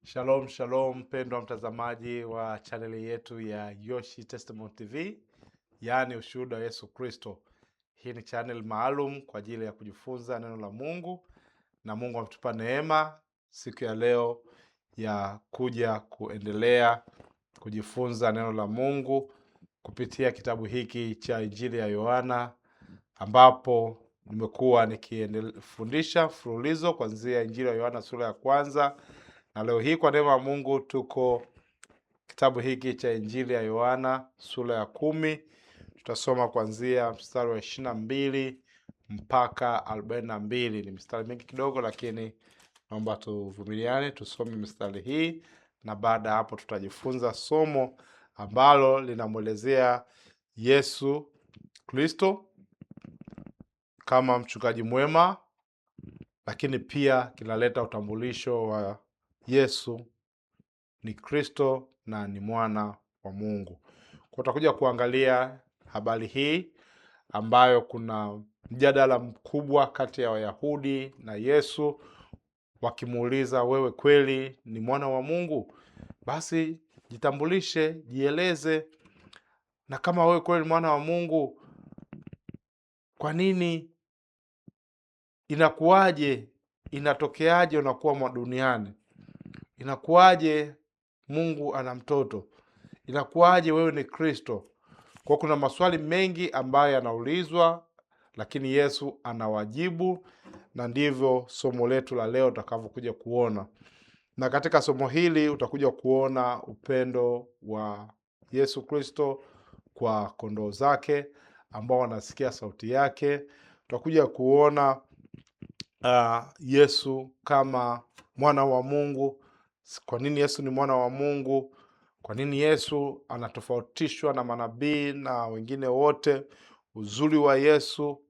Shalom, shalom mpendwa mtazamaji wa chaneli yetu ya Yoshi Testimony TV, yaani ushuhuda wa Yesu Kristo. Hii ni channel maalum kwa ajili ya kujifunza neno la Mungu, na Mungu ametupa neema siku ya leo ya kuja kuendelea kujifunza neno la Mungu kupitia kitabu hiki cha Injili ya Yohana, ambapo nimekuwa nikifundisha mfululizo kuanzia Injili ya Yohana sura ya kwanza, na leo hii kwa neema ya Mungu tuko kitabu hiki cha Injili ya Yohana sura ya 10. Tutasoma kuanzia mstari wa 22 mpaka 42. Ni mstari mingi kidogo, lakini naomba tuvumiliane tusome mstari hii, na baada ya hapo tutajifunza somo ambalo linamwelezea Yesu Kristo kama mchungaji mwema, lakini pia kinaleta utambulisho wa Yesu ni Kristo na ni mwana wa Mungu. Kwa tutakuja kuangalia habari hii ambayo kuna mjadala mkubwa kati ya Wayahudi na Yesu, wakimuuliza, wewe kweli ni mwana wa Mungu? Basi jitambulishe, jieleze, na kama wewe kweli ni mwana wa Mungu, kwa nini, inakuwaje, inatokeaje unakuwa duniani? Inakuwaje Mungu ana mtoto? Inakuwaje wewe ni Kristo? Kwa kuna maswali mengi ambayo yanaulizwa, lakini Yesu anawajibu, na ndivyo somo letu la leo utakavyokuja kuona. Na katika somo hili utakuja kuona upendo wa Yesu Kristo kwa kondoo zake ambao wanasikia sauti yake. Utakuja kuona Yesu kama mwana wa Mungu. Kwa nini Yesu ni mwana wa Mungu? Kwa nini Yesu anatofautishwa na manabii na wengine wote? Uzuri wa Yesu.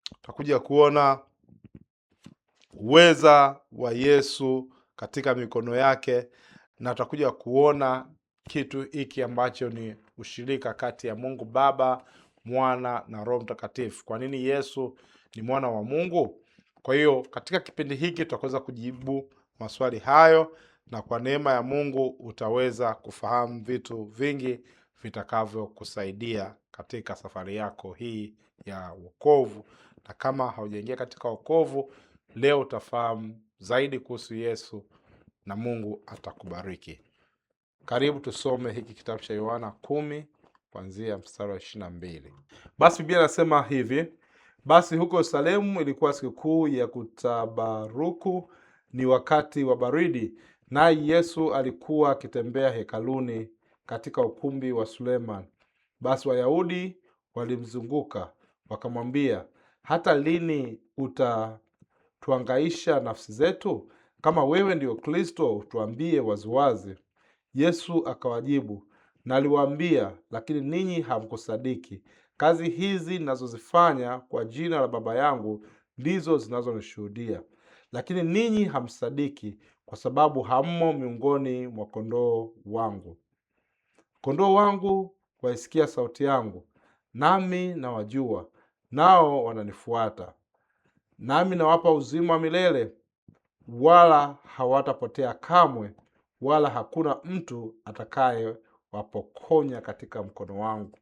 Tutakuja kuona uweza wa Yesu katika mikono yake, na tutakuja kuona kitu hiki ambacho ni ushirika kati ya Mungu Baba, Mwana na Roho Mtakatifu. Kwa nini Yesu ni mwana wa Mungu? Kwa hiyo katika kipindi hiki tutaweza kujibu maswali hayo, na kwa neema ya Mungu utaweza kufahamu vitu vingi vitakavyokusaidia katika safari yako hii ya wokovu. Na kama haujaingia katika wokovu, leo utafahamu zaidi kuhusu Yesu na Mungu atakubariki. Karibu tusome hiki kitabu cha Yohana 10 kuanzia mstari wa 22. Basi Biblia inasema hivi: basi huko Yerusalemu ilikuwa sikukuu ya kutabaruku, ni wakati wa baridi, naye Yesu alikuwa akitembea hekaluni katika ukumbi wa Suleman. Basi Wayahudi walimzunguka wakamwambia, hata lini utatuhangaisha nafsi zetu? Kama wewe ndio Kristo, tuambie waziwazi. Yesu akawajibu, naliwaambia, lakini ninyi hamkusadiki. Kazi hizi ninazozifanya kwa jina la Baba yangu ndizo zinazonishuhudia, lakini ninyi hamsadiki, kwa sababu hammo miongoni mwa kondoo wangu. Kondoo wangu waisikia sauti yangu, nami nawajua, nao wananifuata. Nami nawapa uzima wa milele, wala hawatapotea kamwe, wala hakuna mtu atakaye wapokonya katika mkono wangu.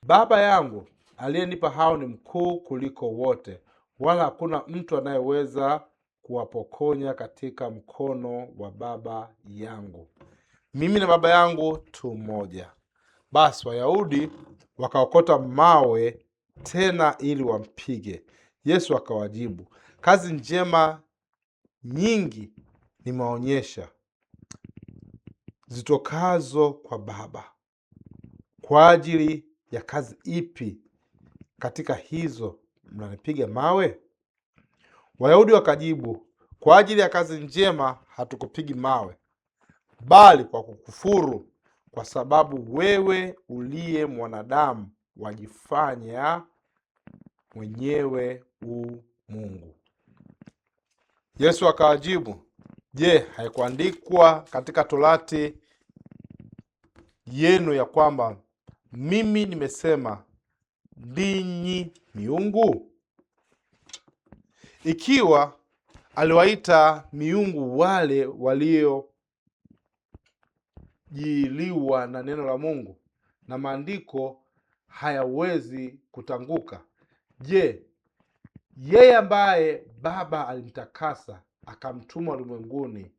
Baba yangu aliyenipa hao ni mkuu kuliko wote, wala hakuna mtu anayeweza kuwapokonya katika mkono wa Baba yangu. Mimi na Baba yangu tu mmoja. Basi Wayahudi wakaokota mawe tena ili wampige. Yesu akawajibu, kazi njema nyingi nimeonyesha zitokazo kwa Baba. Kwa ajili ya kazi ipi katika hizo mnanipiga mawe? Wayahudi wakajibu, kwa ajili ya kazi njema hatukupigi mawe, bali kwa kukufuru, kwa sababu wewe uliye mwanadamu wajifanya mwenyewe Mungu. Yesu akawajibu, je, haikuandikwa katika Torati yenu ya kwamba mimi nimesema ninyi miungu? Ikiwa aliwaita miungu wale walio yamejiliwa na neno la Mungu na maandiko hayawezi kutanguka. Je, yeye ambaye Baba alimtakasa akamtuma ulimwenguni,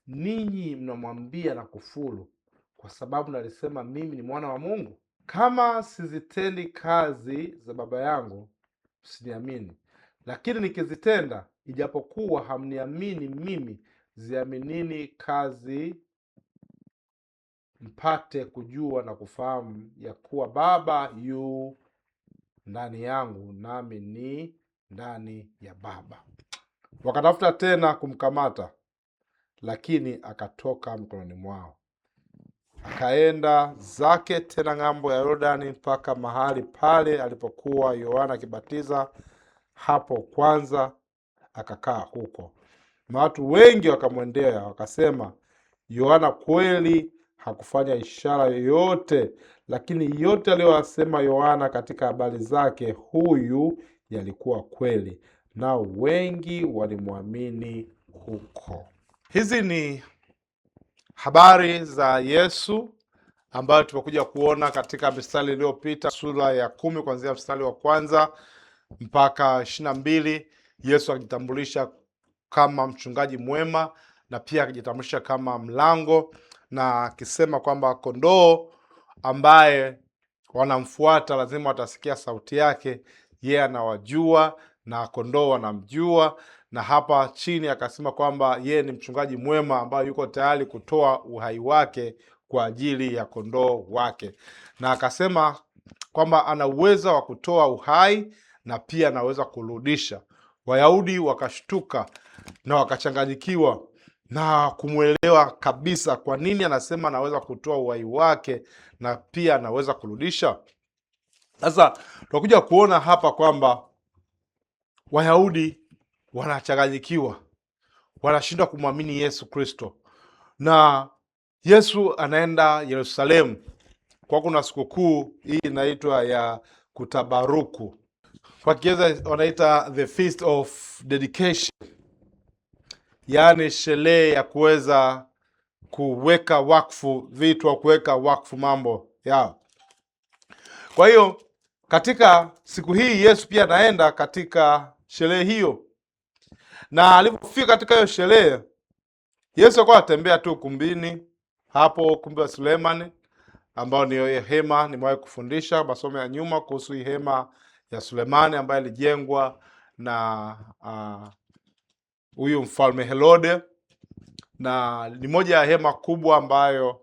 ninyi mnamwambia na kufuru kwa sababu nalisema mimi ni mwana wa Mungu? Kama sizitendi kazi za Baba yangu, msiniamini, lakini nikizitenda, ijapokuwa hamniamini mimi, ziaminini kazi, mpate kujua na kufahamu ya kuwa Baba yu ndani yangu nami ni ndani ya Baba. Wakatafuta tena kumkamata, lakini akatoka mkononi mwao. Akaenda zake tena ng'ambo ya Yordani mpaka mahali pale alipokuwa Yohana akibatiza. Hapo kwanza akakaa huko. Na watu wengi wakamwendea wakasema, Yohana kweli hakufanya ishara yoyote, lakini yote aliyosema Yohana katika habari zake huyu yalikuwa kweli, nao wengi walimwamini huko. Hizi ni habari za Yesu ambayo tumekuja kuona katika mistari iliyopita, sura ya 10 kuanzia mstari wa 1 mpaka 22. Yesu akijitambulisha kama mchungaji mwema na pia akijitambulisha kama mlango, na akisema kwamba kondoo ambaye wanamfuata lazima watasikia sauti yake, yeye anawajua na kondoo wanamjua. Na hapa chini akasema kwamba yeye ni mchungaji mwema ambaye yuko tayari kutoa uhai wake kwa ajili ya kondoo wake, na akasema kwamba ana uwezo wa kutoa uhai na pia anaweza kurudisha. Wayahudi wakashtuka na wakachanganyikiwa na kumwelewa kabisa kwa nini anasema anaweza kutoa uhai wake na pia anaweza kurudisha. Sasa tunakuja kuona hapa kwamba Wayahudi wanachanganyikiwa, wanashindwa kumwamini Yesu Kristo. Na Yesu anaenda Yerusalemu kwa kuna sikukuu hii inaitwa ya kutabaruku, kwa Kiingereza wanaita the Feast of Dedication, yaani sherehe ya kuweza kuweka wakfu vitu au kuweka wakfu mambo yao. Kwa hiyo katika siku hii Yesu pia anaenda katika sherehe hiyo, na alipofika katika hiyo sherehe, Yesu alikuwa anatembea tu ukumbini hapo, ukumbi wa Sulemani ambao ni hema. Nimewahi kufundisha masomo ya nyuma kuhusu hema ya Sulemani ambayo ilijengwa na huyu mfalme Herode, na ni moja ya hema kubwa ambayo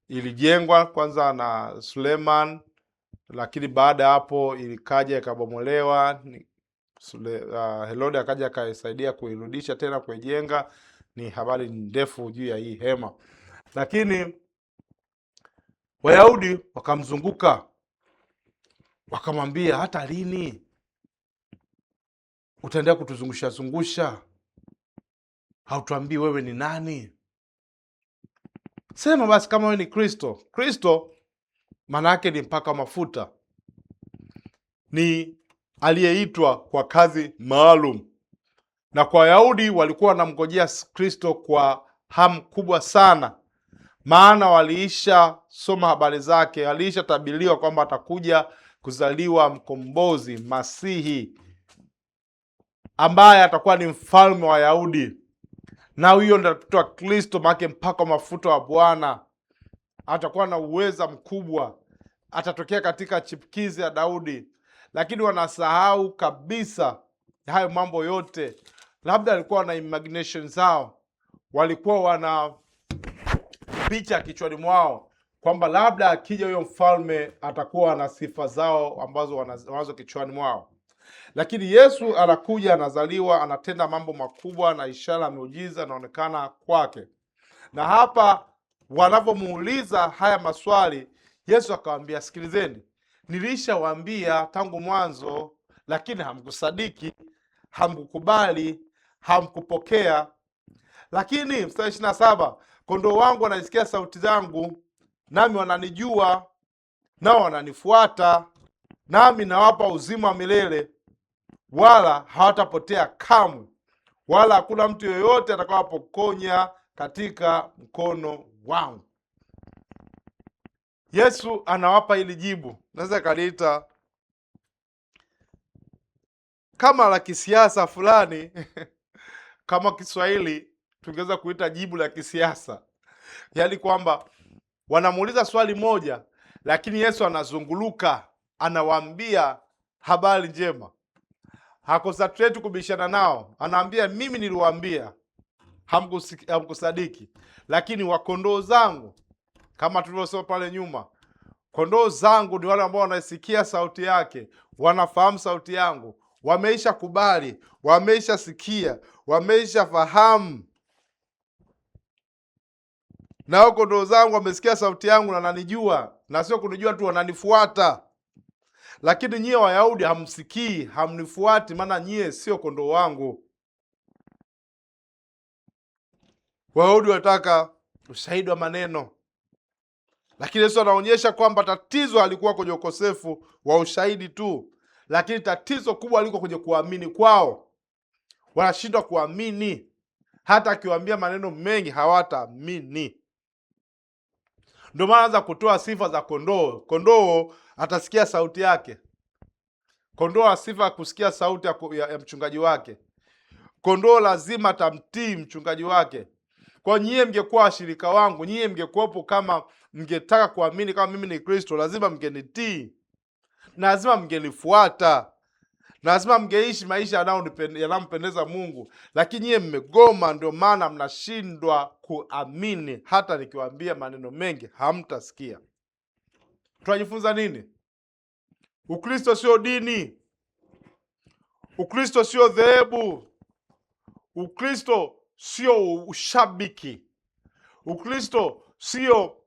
ilijengwa kwanza na Suleman, lakini baada ya hapo ilikaja ikabomolewa. Herode akaja akaisaidia kuirudisha tena kuijenga. Ni habari ndefu juu ya hii hema, lakini Wayahudi wakamzunguka wakamwambia, hata lini utaendelea kutuzungusha zungusha? Hautuambii wewe ni nani? Sema basi kama wewe ni Kristo. Kristo maana yake ni mpaka mafuta, ni aliyeitwa kwa kazi maalum. Na kwa Wayahudi walikuwa wanamngojea Kristo kwa hamu kubwa sana, maana waliisha soma habari zake, waliisha tabiriwa kwamba atakuja kuzaliwa mkombozi, Masihi, ambaye atakuwa ni mfalme wa Wayahudi. Na huyo ndio ataitwa Kristo, maana mpaka mafuta wa Bwana. Atakuwa na uweza mkubwa, atatokea katika chipukizi ya Daudi. Lakini wanasahau kabisa hayo mambo yote. Labda walikuwa na imagination zao, walikuwa wana picha kichwani mwao kwamba labda akija huyo mfalme atakuwa na sifa zao ambazo wanazo kichwani mwao. Lakini Yesu anakuja, anazaliwa, anatenda mambo makubwa na ishara, miujiza inaonekana kwake. Na hapa wanapomuuliza haya maswali, Yesu akawaambia, sikilizeni, nilishawaambia tangu mwanzo, lakini hamkusadiki, hamkukubali, hamkupokea. Lakini mstari 27, kondoo wangu wanasikia sauti zangu, nami wananijua, nao wananifuata, nami nawapa uzima wa milele, wala hawatapotea kamwe, wala hakuna mtu yoyote atakayewapokonya katika mkono wangu. Yesu anawapa hili jibu, naweza kaliita kama la kisiasa fulani kama Kiswahili tungeweza kuita jibu la kisiasa, yaani kwamba wanamuuliza swali moja, lakini Yesu anazunguluka, anawaambia habari njema, hakonsentrate kubishana nao, anaambia mimi niliwaambia, hamkusadiki, lakini wakondoo zangu, kama tulivyosema pale nyuma, kondoo zangu ni wale ambao wanaisikia sauti yake, wanafahamu sauti yangu, wameisha kubali, wameisha sikia, wameisha fahamu. Nao kondoo zangu wamesikia sauti yangu na nanijua, na sio kunijua tu, wananifuata. Lakini nyie Wayahudi hamsikii, hamnifuati, maana nyie sio kondoo wangu. Wayahudi wanataka ushahidi wa maneno, lakini Yesu anaonyesha kwamba tatizo halikuwa kwenye ukosefu wa ushahidi tu, lakini tatizo kubwa liko kwenye kuamini kwao. Wanashindwa kuamini, hata akiwaambia maneno mengi hawataamini. Ndio maana anza kutoa sifa za kondoo. Kondoo atasikia sauti yake. Kondoo ana sifa ya kusikia sauti ya mchungaji wake. Kondoo lazima atamtii mchungaji wake. Kwa nyie mngekuwa washirika wangu, nyie mngekuwepo, kama mngetaka kuamini kama mimi ni Kristo, lazima mngenitii, na lazima mngenifuata, na lazima mngeishi maisha yanayompendeza Mungu. Lakini nyie mmegoma, ndio maana mnashindwa kuamini. Hata nikiwaambia maneno mengi hamtasikia. Tunajifunza nini? Ukristo sio dini. Ukristo sio dhehebu. Ukristo sio ushabiki. Ukristo sio,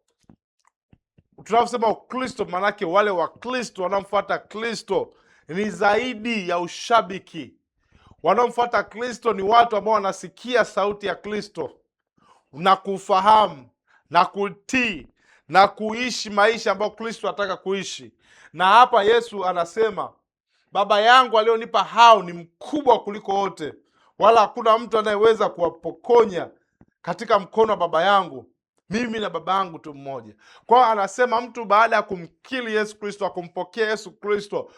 tunaposema Ukristo maanake wale wa Kristo wanaomfuata Kristo ni zaidi ya ushabiki. Wanaomfuata Kristo ni watu ambao wanasikia sauti ya Kristo na kufahamu na kutii na kuishi maisha ambayo Kristo anataka kuishi. Na hapa Yesu anasema, Baba yangu alionipa hao ni mkubwa kuliko wote, wala hakuna mtu anayeweza kuwapokonya katika mkono wa Baba yangu. Mimi na Baba yangu tu mmoja. Kwa hiyo anasema mtu baada ya kumkiri Yesu Kristo, akumpokea Yesu Kristo,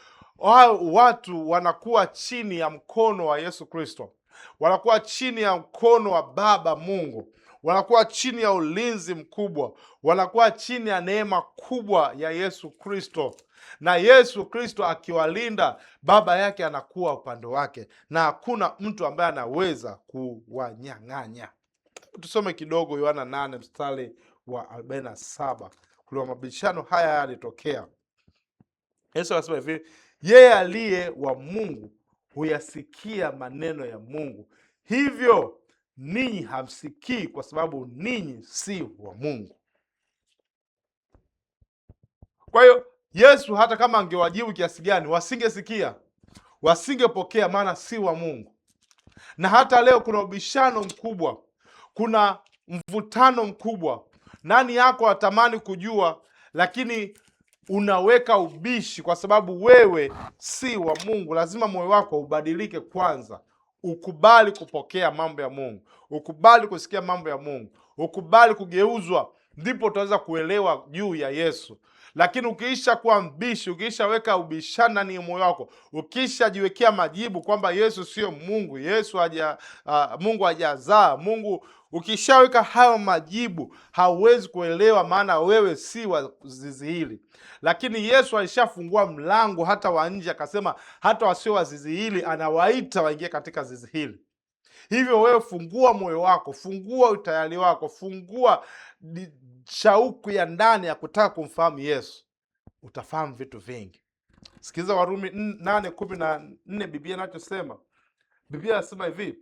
watu wanakuwa chini ya mkono wa Yesu Kristo, wanakuwa chini ya mkono wa Baba Mungu, wanakuwa chini ya ulinzi mkubwa, wanakuwa chini ya neema kubwa ya Yesu Kristo. Na Yesu Kristo akiwalinda, Baba yake anakuwa upande wake, na hakuna mtu ambaye anaweza kuwanyang'anya. Tusome kidogo Yohana 8 mstari wa 47. Kuna mabishano haya yalitokea. Yesu anasema hivi, yeye aliye wa Mungu huyasikia maneno ya Mungu, hivyo ninyi hamsikii kwa sababu ninyi si wa Mungu. Kwa hiyo Yesu hata kama angewajibu kiasi gani, wasingesikia, wasingepokea, maana si wa Mungu. Na hata leo kuna ubishano mkubwa, kuna mvutano mkubwa. Nani yako atamani kujua, lakini unaweka ubishi kwa sababu wewe si wa Mungu. Lazima moyo wako ubadilike kwanza, ukubali kupokea mambo ya Mungu, ukubali kusikia mambo ya Mungu, ukubali kugeuzwa, ndipo utaweza kuelewa juu ya Yesu. Lakini ukiisha kuwa mbishi, ukiisha weka ubishana ndani ya moyo wako, ukishajiwekea majibu kwamba Yesu sio Mungu, Mungu hajazaa Mungu, ukishaweka hayo majibu, hauwezi kuelewa, maana wewe si wa zizi hili. Lakini Yesu alishafungua mlango hata wa nje, akasema hata wasio wa zizi hili anawaita waingie katika zizi hili. Hivyo wewe fungua moyo wako, fungua utayari wako, fungua shauku ya ndani ya kutaka kumfahamu Yesu, utafahamu vitu vingi. Sikiliza Warumi 8:14, Biblia inachosema. Biblia inasema hivi,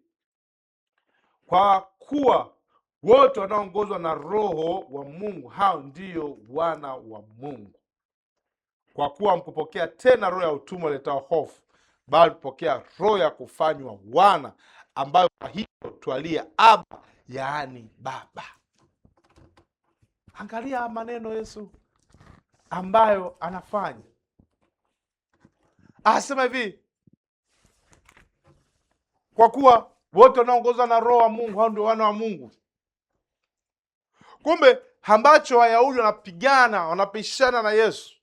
kwa kuwa wote wanaoongozwa na Roho wa Mungu hao ndio wana wa Mungu. Kwa kuwa mkupokea tena roho ya utumwa letao hofu, bali kupokea roho ya kufanywa wana, ambayo kwa hiyo twalia Aba, yaani Baba. Angalia maneno Yesu ambayo anafanya. Anasema hivi, kwa kuwa wote wanaongozwa na Roho wa Mungu hao ndio wana wa Mungu. Kumbe ambacho Wayahudi wanapigana, wanapishana na Yesu.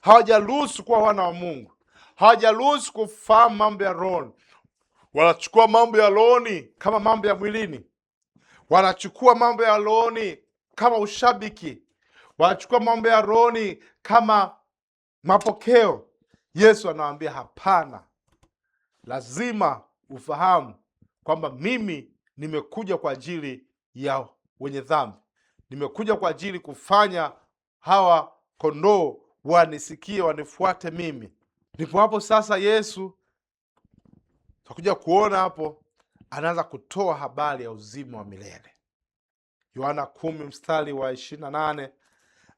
Hawajaruhusu kuwa wana wa Mungu, hawajaruhusu kufahamu mambo ya roho. Wanachukua mambo ya rohoni kama mambo ya mwilini, wanachukua mambo ya rohoni kama ushabiki, wanachukua mambo ya rohoni kama mapokeo. Yesu anawaambia hapana, lazima ufahamu kwamba mimi nimekuja kwa ajili ya wenye dhambi, nimekuja kwa ajili kufanya hawa kondoo wanisikie, wanifuate mimi. Ndipo hapo sasa Yesu tutakuja kuona hapo anaanza kutoa habari ya uzima wa milele. Yohana 10 mstari wa 28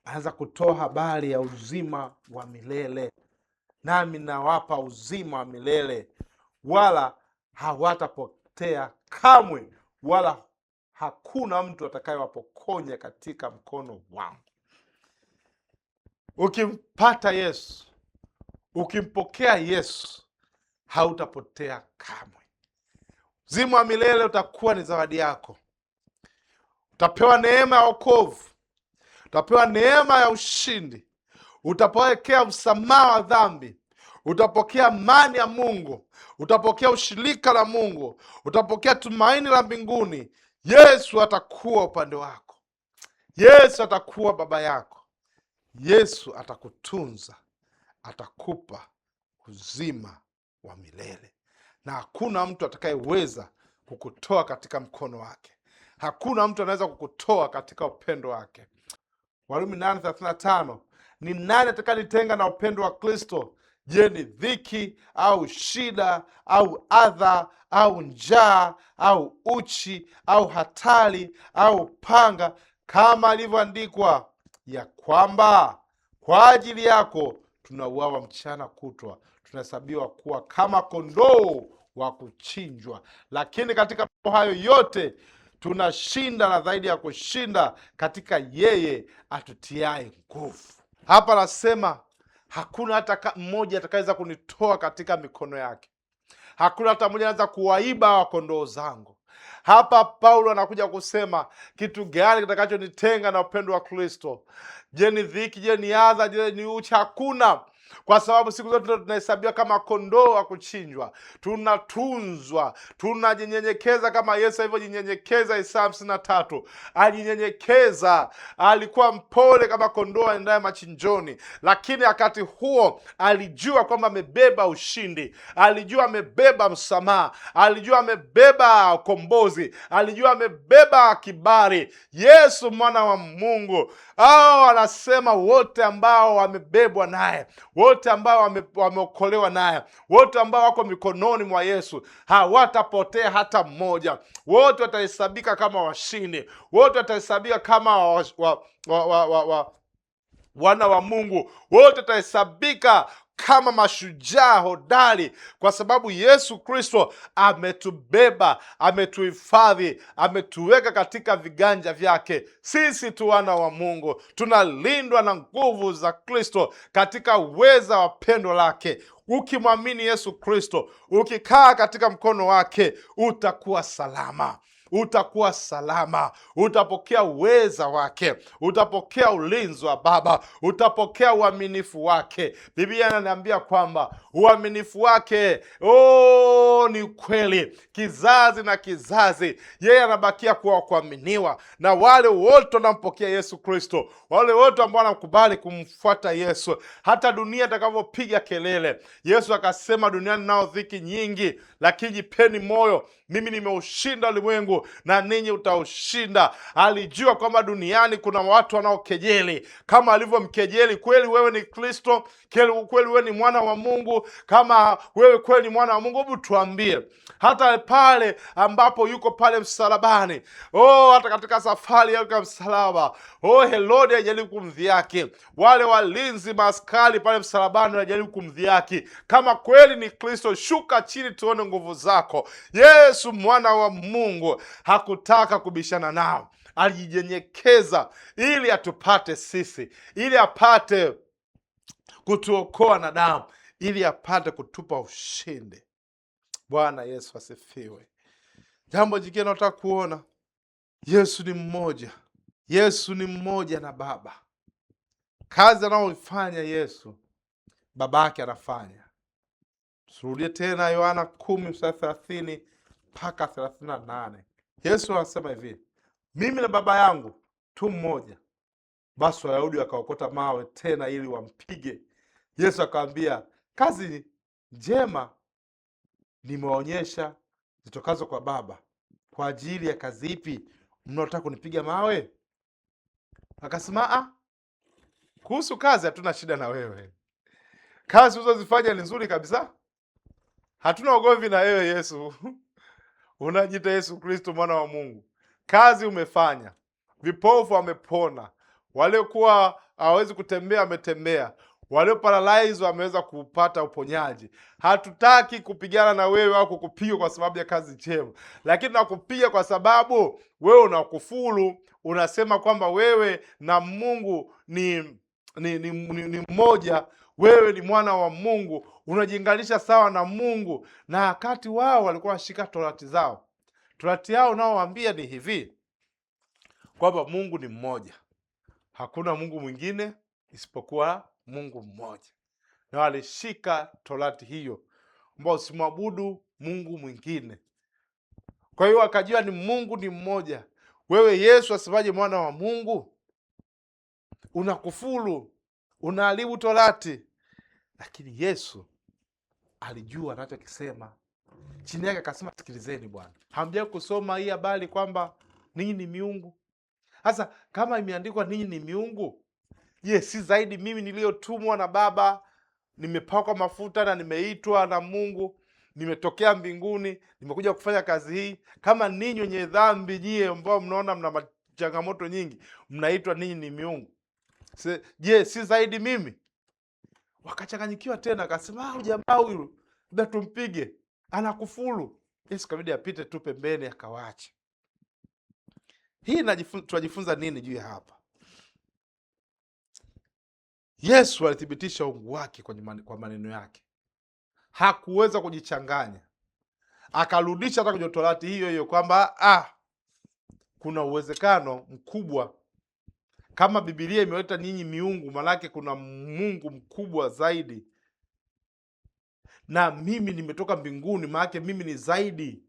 anaanza kutoa habari ya uzima wa milele. Nami nawapa uzima wa milele, wala hawatapotea kamwe, wala hakuna mtu atakayewapokonya katika mkono wangu. Ukimpata Yesu, ukimpokea Yesu, hautapotea kamwe. Uzima wa milele utakuwa ni zawadi yako. Utapewa neema ya wokovu, utapewa neema ya ushindi, utapokea msamaha wa dhambi, utapokea amani ya Mungu, utapokea ushirika la Mungu, utapokea tumaini la mbinguni. Yesu atakuwa upande wako, Yesu atakuwa baba yako, Yesu atakutunza, atakupa uzima wa milele, na hakuna mtu atakayeweza kukutoa katika mkono wake. Hakuna mtu anaweza kukutoa katika upendo wake. Warumi 8:35, ni nani atakayenitenga na upendo wa Kristo? Je, ni dhiki au shida au adha au njaa au uchi au hatari au panga? Kama ilivyoandikwa ya kwamba kwa ajili yako tunauawa mchana kutwa, tunahesabiwa kuwa kama kondoo wa kuchinjwa. Lakini katika mambo hayo yote tunashinda na zaidi ya kushinda katika yeye atutiaye nguvu. Hapa anasema hakuna hata mmoja atakayeweza kunitoa katika mikono yake. Hakuna hata mmoja anaweza kuwaiba wa kondoo zangu. Hapa Paulo anakuja kusema kitu gani kitakachonitenga na upendo wa Kristo? Je, ni dhiki? Je, ni adha? Je, ni uchi? Hakuna. Kwa sababu siku zote tunahesabiwa kama kondoo wa kuchinjwa, tunatunzwa, tunajinyenyekeza kama Yesu alivyojinyenyekeza. Isaya 53, alinyenyekeza, alikuwa mpole kama kondoo aendaye machinjoni, lakini wakati huo alijua kwamba amebeba ushindi, alijua amebeba msamaha, alijua amebeba ukombozi, alijua amebeba kibali. Yesu mwana wa Mungu. Anasema wote ambao wamebebwa naye, wote ambao wameokolewa naye, wote ambao wako mikononi mwa Yesu hawatapotea hata mmoja. Wote watahesabika kama washindi, wote watahesabika kama wana wa Mungu, wote watahesabika kama mashujaa hodari, kwa sababu Yesu Kristo ametubeba, ametuhifadhi, ametuweka katika viganja vyake. Sisi tu wana wa Mungu, tunalindwa na nguvu za Kristo katika uweza wa pendo lake. Ukimwamini Yesu Kristo, ukikaa katika mkono wake, utakuwa salama, utakuwa salama, utapokea uweza wake, utapokea ulinzi wa Baba, utapokea uaminifu wake. Biblia inaniambia kwamba uaminifu wake ni kweli, kizazi na kizazi yeye anabakia kuwa kuaminiwa. Na wale wote wanampokea Yesu Kristo, wale wote ambao wanakubali kumfuata Yesu, hata dunia itakavyopiga kelele. Yesu akasema, duniani nao dhiki nyingi, lakini jipeni moyo, mimi nimeushinda ulimwengu na ninyi utaushinda. Alijua kwamba duniani kuna watu wanaokejeli, kama alivyomkejeli. Kweli wewe ni Kristo? Kweli wewe ni mwana wa Mungu? Kama wewe kweli ni mwana wa Mungu, hebu tuambie. Hata pale ambapo yuko pale msalabani, hata katika safari ya msalaba, Herode alijaribu kumdhihaki, wale walinzi maaskari pale msalabani walijaribu kumdhihaki. Kama kweli ni Kristo, shuka chini tuone nguvu zako. Yesu mwana wa Mungu hakutaka kubishana nao, alijinyenyekeza ili atupate sisi, ili apate kutuokoa na damu, ili apate kutupa ushindi. Bwana Yesu asifiwe. Jambo jingine nataka kuona, Yesu ni mmoja, Yesu ni mmoja na Baba. Kazi anayoifanya Yesu, Babake anafanya. Turudie tena Yohana 10:30 mpaka 38. Yesu anasema hivi, mimi na Baba yangu tu mmoja. Basi Wayahudi wakaokota mawe tena ili wampige. Yesu akamwambia, kazi njema nimeonyesha zitokazo kwa Baba. Kwa ajili ya kazi ipi mnaotaka kunipiga mawe? Akasema, kuhusu kazi hatuna shida na wewe. Kazi uzozifanya ni nzuri kabisa. Hatuna ugomvi na wewe Yesu. Unajiita Yesu Kristo mwana wa Mungu. Kazi umefanya. Vipofu wamepona. Waliokuwa hawezi kutembea wametembea. Walio paralyzed wameweza kupata uponyaji. Hatutaki kupigana na wewe au kukupiga kwa sababu ya kazi njema, lakini nakupiga kwa sababu wewe unakufuru. Unasema kwamba wewe na Mungu ni mmoja. Wewe ni mwana wa Mungu, unajilinganisha sawa na Mungu, na wakati wao walikuwa washika torati zao. Torati yao nao waambia ni hivi kwamba Mungu ni mmoja, hakuna Mungu mwingine isipokuwa Mungu mmoja, na walishika torati hiyo ambao usimwabudu Mungu mwingine. Kwa hiyo wakajua ni Mungu ni mmoja. Wewe Yesu asemaje mwana wa Mungu? Unakufuru, unaharibu torati. Lakini Yesu alijua anachokisema. Chini yake akasema, sikilizeni bwana, hamjai kusoma hii habari kwamba ninyi ni miungu? Sasa kama imeandikwa ninyi ni miungu, je, si zaidi mimi niliyotumwa na Baba, nimepakwa mafuta na nimeitwa na Mungu, nimetokea mbinguni, nimekuja kufanya kazi hii? Kama ninyi wenye dhambi, nyie ambao mnaona mna changamoto nyingi, mnaitwa ninyi ni miungu, je, si zaidi mimi? Wakachanganyikiwa tena, akasema jamaa huyu labda tumpige, anakufuru. Yesu kabidi apite tu pembeni, akawaacha. Hii tunajifunza nini juu ya hapa? Yesu alithibitisha uungu wake kwa maneno yake. Hakuweza kujichanganya, akarudisha hata kwenye torati hiyo hiyo kwamba kuna uwezekano mkubwa kama Biblia imeleta ninyi miungu, manake kuna Mungu mkubwa zaidi, na mimi nimetoka mbinguni, manake mimi ni zaidi,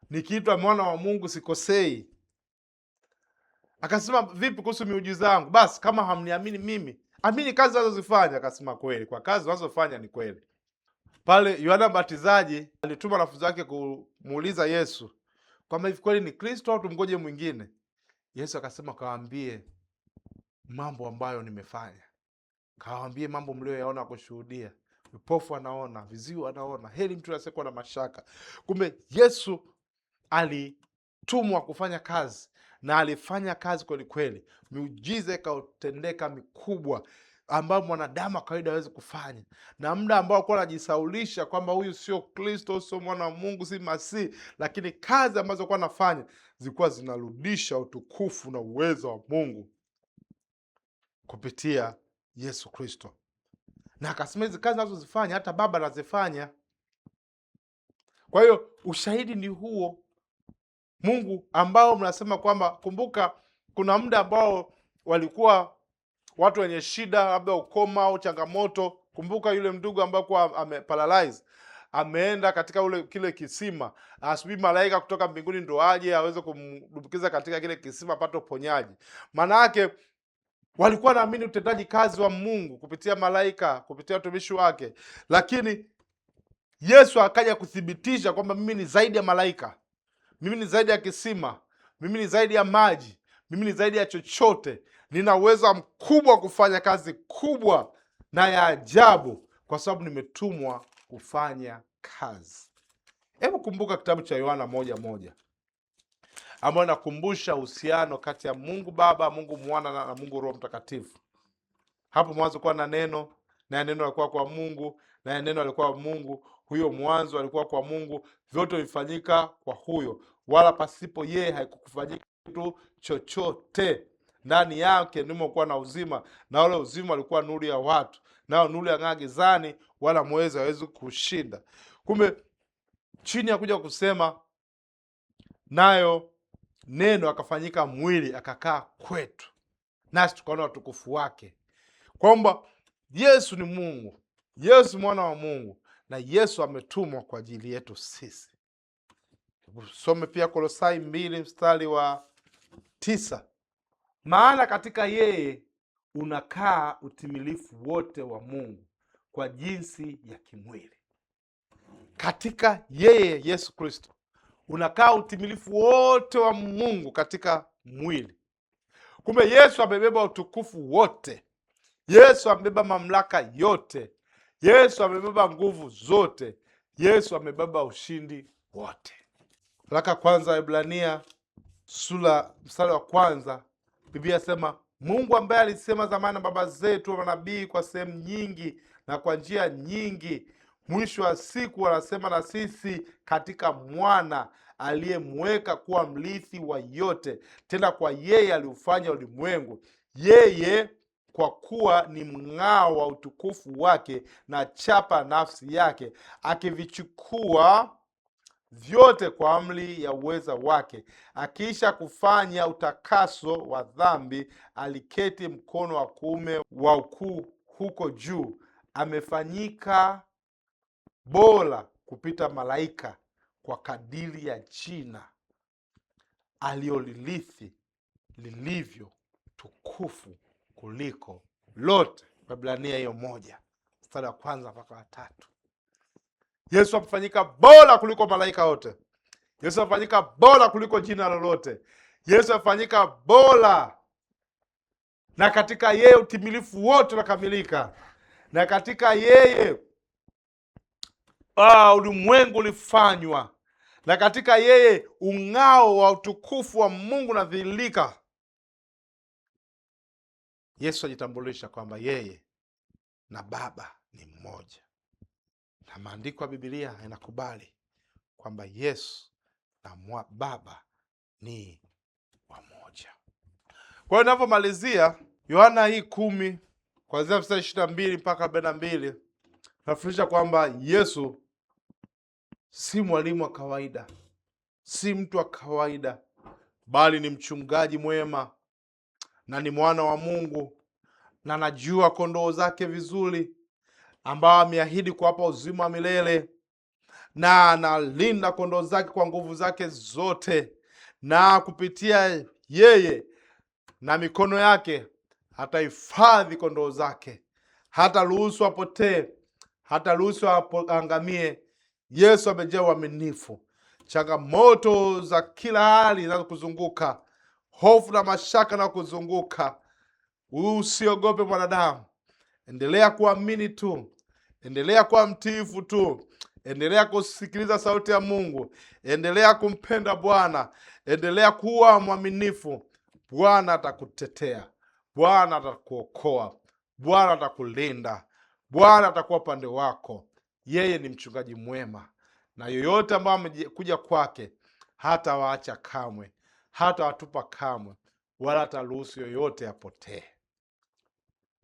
nikiitwa mwana wa Mungu sikosei. Akasema, vipi kuhusu miujiza yangu? Basi kama hamniamini mimi, amini kazi nazozifanya. Akasema, kweli, kwa kazi nazofanya ni kweli. Pale Yohana Mbatizaji alituma wanafunzi wake kumuuliza Yesu kwamba hivi kweli ni Kristo au tumngoje mwingine? Yesu akasema, kawaambie mambo ambayo nimefanya, kawaambie mambo mlioyaona kushuhudia. Vipofu anaona, viziwi anaona, heri mtu asiyekuwa na mashaka. Kumbe Yesu alitumwa kufanya kazi, na alifanya kazi kweli kweli. Miujiza ikatendeka mikubwa ambayo mwanadamu wa kawaida hawezi kufanya, na muda ambao alikuwa anajisaulisha kwamba huyu sio Kristo, sio mwana wa Mungu, si Masihi, lakini kazi ambazo alikuwa anafanya zilikuwa zinarudisha utukufu na uwezo wa Mungu kupitia Yesu Kristo. Na akasema hizi kazi nazozifanya hata Baba anazifanya. Kwa hiyo ushahidi ni huo. Mungu ambao mnasema kwamba, kumbuka kuna muda ambao walikuwa watu wenye shida, labda ukoma au changamoto. Kumbuka yule ndugu ambaye kwa ameparalyze, ameenda katika kile kisima, asubiri malaika kutoka mbinguni ndo aje aweze kumdumbukiza katika kile kisima apate uponyaji. Maana yake walikuwa naamini utendaji kazi wa Mungu kupitia malaika, kupitia watumishi wake. Lakini Yesu akaja kuthibitisha kwamba mimi ni zaidi ya malaika, mimi ni zaidi ya kisima, mimi ni zaidi ya maji, mimi ni zaidi ya chochote. Nina uwezo mkubwa kufanya kazi kubwa na ya ajabu, kwa sababu nimetumwa kufanya kazi. Hebu kumbuka kitabu cha Yohana 1:1 ambayo inakumbusha uhusiano kati ya Mungu Baba, Mungu Mwana na Mungu Roho Mtakatifu. Hapo mwanzo kuwa na neno, na neno alikuwa kwa Mungu, na neno alikuwa Mungu. Huyo mwanzo alikuwa kwa Mungu. Vyote vilifanyika kwa huyo, wala pasipo yeye haikufanyika kitu chochote. Ndani yake ndimo kuwa na uzima, na ule uzima alikuwa nuru ya watu, nao nuru yang'aa gizani, wala mwezi hawezi kushinda. Kumbe chini ya kuja kusema nayo neno akafanyika mwili akakaa kwetu, nasi tukaona utukufu wake, kwamba Yesu ni Mungu, Yesu mwana wa Mungu, na Yesu ametumwa kwa ajili yetu sisi. Some pia Kolosai 2:9, maana katika yeye unakaa utimilifu wote wa Mungu kwa jinsi ya kimwili. Katika yeye Yesu Kristo unakaa utimilifu wote wa Mungu katika mwili. Kumbe Yesu amebeba utukufu wote, Yesu amebeba mamlaka yote, Yesu amebeba nguvu zote, Yesu amebeba ushindi wote. Waraka kwanza Waebrania sura mstari wa 1, Biblia inasema Mungu ambaye alisema zamani na baba zetu wa manabii kwa sehemu nyingi na kwa njia nyingi, mwisho wa siku anasema na sisi katika mwana aliyemweka kuwa mrithi wa yote, tena kwa yeye aliufanya ulimwengu, yeye kwa kuwa ni mng'ao wa utukufu wake na chapa nafsi yake, akivichukua vyote kwa amri ya uweza wake, akiisha kufanya utakaso wa dhambi, aliketi mkono wa kuume wa ukuu huko juu, amefanyika bora kupita malaika kwa kadiri ya jina aliyolirithi lilivyo tukufu kuliko lote. Waebrania hiyo 1 mstari wa 1 mpaka wa 3. Yesu amefanyika bora kuliko malaika wote. Yesu amefanyika bora kuliko jina lolote. Yesu amefanyika bora, na katika yeye utimilifu wote unakamilika, na katika yeye ulimwengu ulifanywa, na katika yeye ung'ao wa utukufu wa Mungu unadhihirika. Yesu ajitambulisha kwamba yeye na Baba ni mmoja, na maandiko ya Biblia yanakubali kwamba Yesu na Baba ni wamoja. Kwa hiyo ninapomalizia Yohana hii 10 kuanzia mstari 22 mpaka 42, nafundisha kwamba Yesu si mwalimu wa kawaida, si mtu wa kawaida, bali ni mchungaji mwema na ni mwana wa Mungu, na anajua kondoo zake vizuri, ambao ameahidi kuwapa uzima wa milele, na analinda kondoo zake kwa nguvu zake zote, na kupitia yeye na mikono yake hatahifadhi kondoo zake, hata ruhusu apotee, hata ruhusu aangamie. Yesu amejaa uaminifu. Changamoto za kila hali zinazokuzunguka, hofu na mashaka na kuzunguka, usiogope mwanadamu. Endelea kuamini tu, endelea kuwa mtiifu tu, endelea kusikiliza sauti ya Mungu, endelea kumpenda Bwana, endelea kuwa mwaminifu. Bwana atakutetea, Bwana atakuokoa, Bwana atakulinda, Bwana atakuwa pande wako. Yeye ni mchungaji mwema, na yoyote ambao amekuja kwake hata waacha kamwe, hata watupa kamwe, wala hataruhusu yoyote apotee.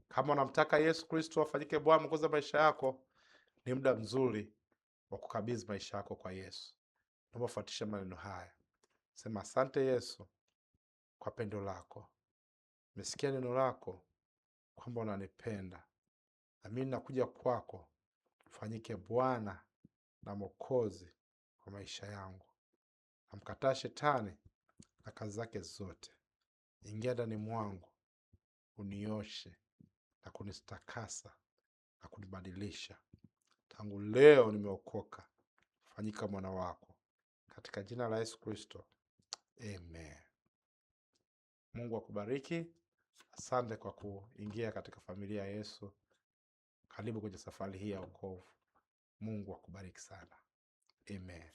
Kama unamtaka Yesu Kristo afanyike Bwana mwokozi wa maisha yako, ni muda mzuri wa kukabidhi maisha yako kwa Yesu. Naomba fuatisha maneno haya. Sema, asante Yesu kwa pendo lako. Nimesikia neno lako kwamba unanipenda, na mimi nakuja kwako, ufanyike Bwana na Mwokozi kwa maisha yangu. Namkataa shetani na kazi zake zote. Ingia ndani mwangu, unioshe na kunistakasa na kunibadilisha. Tangu leo nimeokoka, fanyika mwana wako, katika jina la Yesu Kristo, amen. Mungu akubariki. Asante kwa kuingia katika familia ya Yesu. Karibu kwenye safari hii ya wokovu. Mungu akubariki sana. Amen.